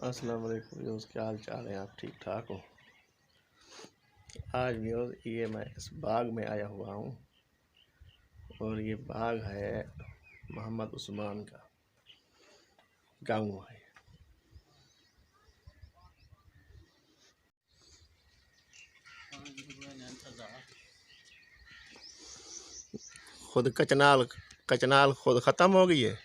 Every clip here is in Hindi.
अस्सलाम वालेकुम व्यूअर्स, क्या हाल चाल है? आप ठीक ठाक हो? आज व्यूअर्स ये मैं इस बाग में आया हुआ हूँ और ये बाग है मोहम्मद उस्मान का गाँव है। खुद कचनाल खुद ख़त्म हो गई है।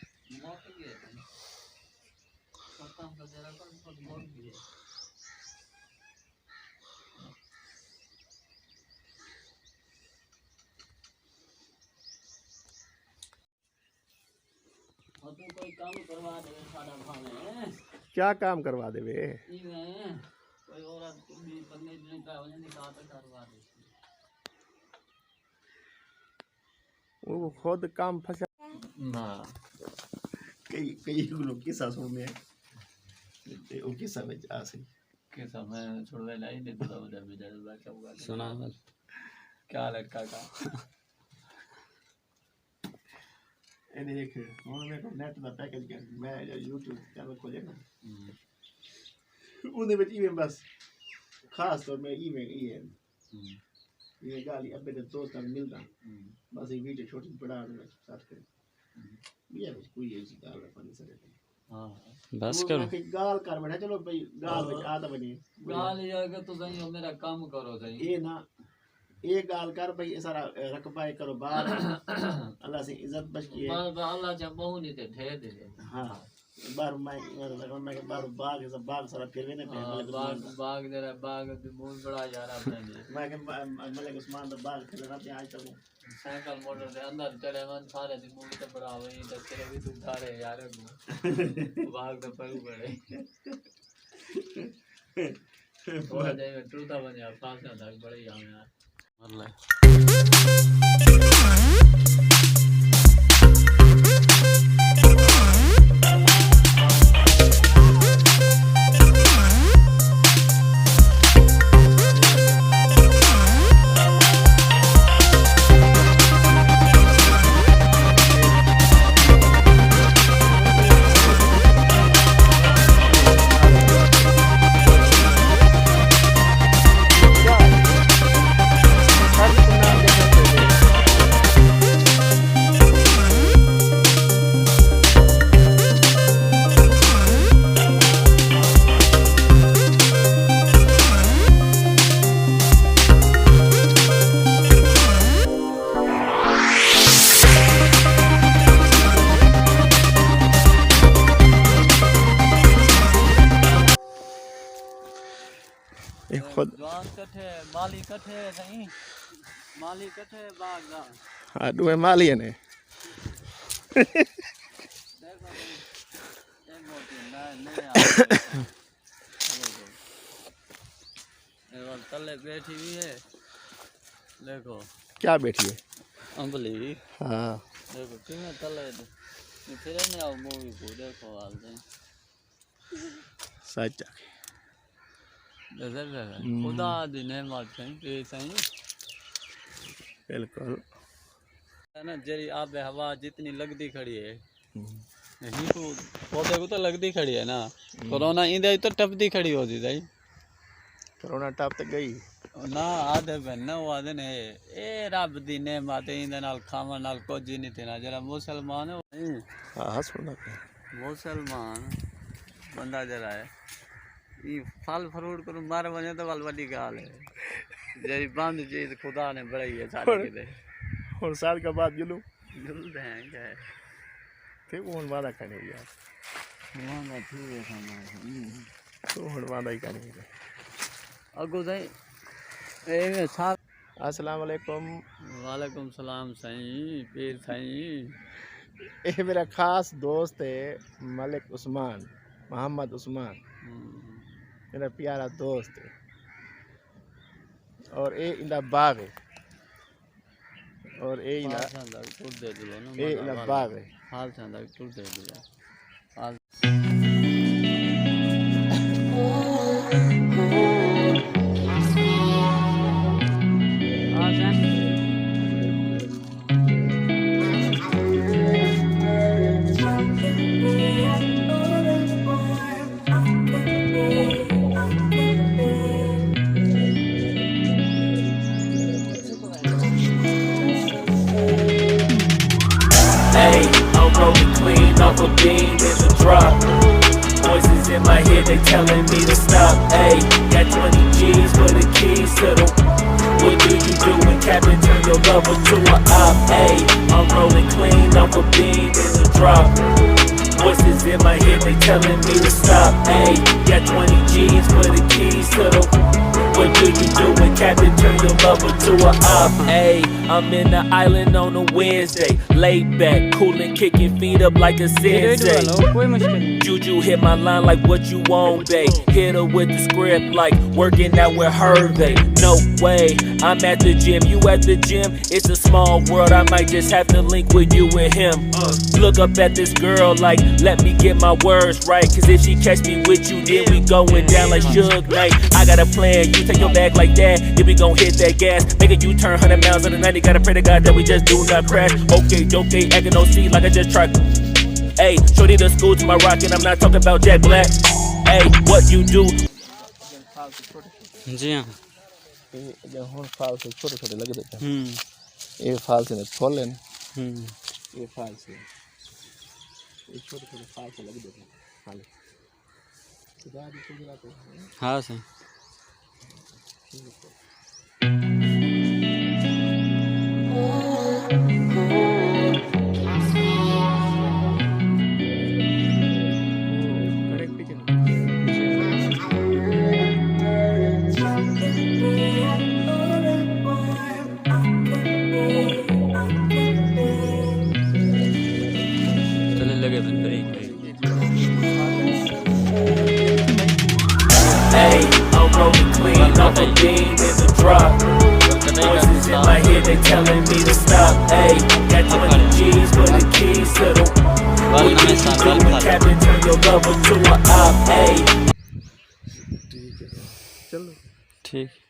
कोई काम करवा दे साडा भावे। क्या काम करवा दे वे? कोई औरत भी बंदे ने का वजह निकाल कर करवा दे। वो खुद काम फंसा ना कई लोग किस्सा सुनने ते ओ किस्सा में आ सही के समय छोड़वे नहीं दे तो उधर भी जरूर क्या हुआ सुना क्या लड़का का ਇਹਨੇ ਦੇਖ ਹੁਣ ਮੇਰੇ ਕੋਲ ਨੈਟ ਦਾ ਪੈਕੇਜ ਗਿਆ, ਮੈਂ YouTube ਚੈਨਲ ਖੋਲੇਗਾ ਉਹਦੇ ਵਿੱਚ ਇਵੇਂ ਬਸ ਖਾਸ ਤੌਰ ਮੈਂ ਇਵੇਂ ਇਹ ਗਾਲੀ ਅੱਬੇ ਦੇ ਦੋਸਤਾਂ ਨੂੰ ਮਿਲਦਾ ਬਸ ਇਹ ਵੀਡੀਓ ਛੋਟੀ ਬਣਾ ਦੂੰਗਾ ਸਾਥ ਕਰ ਇਹ ਬਸ ਕੋਈ ऐसी गाल अपनी सरे हां बस करो गाल कर बैठा चलो भाई गाल में आ तो बनी गाल ये कि तो सही मेरा काम करो सही ये ना ये गाल कर भाई सारा रकबा करो बाहर अल्लाह से इज्जत बच की है अल्लाह जब बहु नहीं थे ठे दे हां बार मैं बार बाग सब बाग सारा फिरवे ने बाग जरा बाग भी बहुत बड़ा यार आपने मैं के मलिक उस्मान दा बाग खेलना पे आज तक साइकिल मोटर दे अंदर चढ़े मन सारे दिन मूवी तो बड़ा वही तो तेरे भी तू धारे यार बाग तो पर बड़े थोड़ा जाए टूटा बन जा पास ना था बड़े यहाँ यार खुद जवान कठे माली कठे नहीं माली कठे बाग दा हां दुए माली ने देखो एक मोटी नहीं ये तले बैठी हुई है देखो क्या बैठी है अंबली हां देखो कितने तले फिर नहीं आओ मूवी को देखो हाल से सच खुदा दी नेमत है सही बिल्कुल है ना जरी आब हवा जितनी लगती खड़ी है नहीं तो पौधे को तो लगती खड़ी है ना कोरोना इंदे तो टपदी खड़ी होती सही कोरोना टप तक गई ना आधे बन्ना वादे ने ए रब दी नेमत इंदे नाल खावन नाल कुछ नहीं थे ना जरा मुसलमान है हां सुना मुसलमान बंदा जरा है ये फल फ्रूट को मार बने तो वाल वाली गाल है जरी बंद चीज खुदा ने बढ़ाई है सारे के और साल के बाद जुलूम हैं क्या है फिर कौन वादा करने यार वादा ठीक है खाना तो हर वादा ही करने अगो सही ए साहब अस्सलाम वालेकुम वालेकुम सलाम सही पीर सही ये मेरा खास दोस्त है मलिक उस्मान मोहम्मद उस्मान मेरा प्यारा दोस्त है और ये इंदा बाग है और ये इंदा बाग है हाल चंदा टूट दे दिया हाल off a beam in the drop. Voices in my head, they telling me to stop. Ayy, got 20 G's for the keys to the. What do you do when Captain turn your lover to an op? Ayy, I'm rolling clean off a beam in the drop. Voices in my head, they telling me to stop. Ayy, got 20 G's for the keys to the. What do you do when Captain turn your lover to a op? Ayy, I'm in the island on a Wednesday, laid back, coolin', kicking feet up like a sensei. Juju hit my line like what you want, babe. Hit her with the script like working out with Hervey. No way, I'm at the gym, you at the gym. It's a small world, I might just have to link with you and him. Look up at this girl like, let me get my words right. Cause if she catch me with you, then we going down like Suge Knight. I got a plan, you take your bag like that, then we gon' hit that gas. Make a U-turn 100 miles on the 90, gotta pray to God that we just do not crash. Okay, acting no C like I just tried. Ayy, shorty the school to my rocket, I'm not talking about Jack Black. Ayy, what you do? जी हाँ ये ਹੁਣ ਫਾਲ ਸੇ ਛੋਟੇ ਛੋਟੇ ਲੱਗਦੇ ਪਏ ਇਹ ਫਾਲ ਸੇ ਨੇ ਫੁੱਲ ਨੇ ਇਹ ਫਾਲ ਸੇ ਇਹ ਛੋਟੇ ਛੋਟੇ ਫਾਲ ਸੇ ਲੱਗਦੇ ਪਏ ਫਾਲ ਸੁਧਾਰ ਦੀ ਸੁਧਾਰ तो हाँ सही Hey, I'm rolling clean off a beam in the drop. Voices in my head, they telling me to stop. Hey, got 20 G's for the keys to the. What do you do when Captain turn your lover to an op? Hey. चलो ठीक